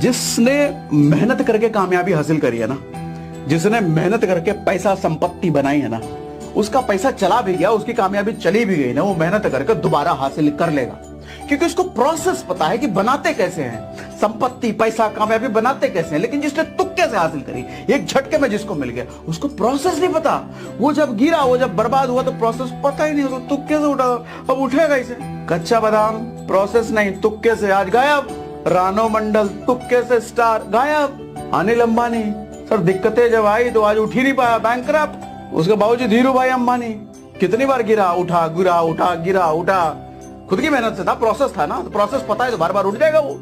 जिसने मेहनत करके कामयाबी हासिल करी है ना, जिसने मेहनत करके पैसा संपत्ति बनाई है ना, उसका पैसा चला भी गया, उसकी कामयाबी चली भी गई ना, वो मेहनत करके दोबारा हासिल कर लेगा, क्योंकि उसको प्रोसेस पता है कि बनाते कैसे हैं संपत्ति, पैसा, कामयाबी बनाते कैसे हैं। लेकिन जिसने तुक्के से हासिल करी, एक झटके में जिसको मिल गया, उसको प्रोसेस नहीं पता। वो जब गिरा, वो जब बर्बाद हुआ तो प्रोसेस पता ही नहीं, उसको तुक्के से उठा, अब उठेगा इसे। कच्चा बादाम प्रोसेस नहीं, तुक्के से आज गायब। रानो मंडल तुक्के से स्टार गायब। अनिल अंबानी सर दिक्कतें जब आई तो आज उठ ही नहीं पाया, बैंकरप्ट। उसके बावजूद धीरू भाई अंबानी कितनी बार गिरा, उठा, गिरा, उठा, गिरा, उठा, खुद की मेहनत से था, प्रोसेस था ना, तो प्रोसेस पता है तो बार बार उठ जाएगा वो।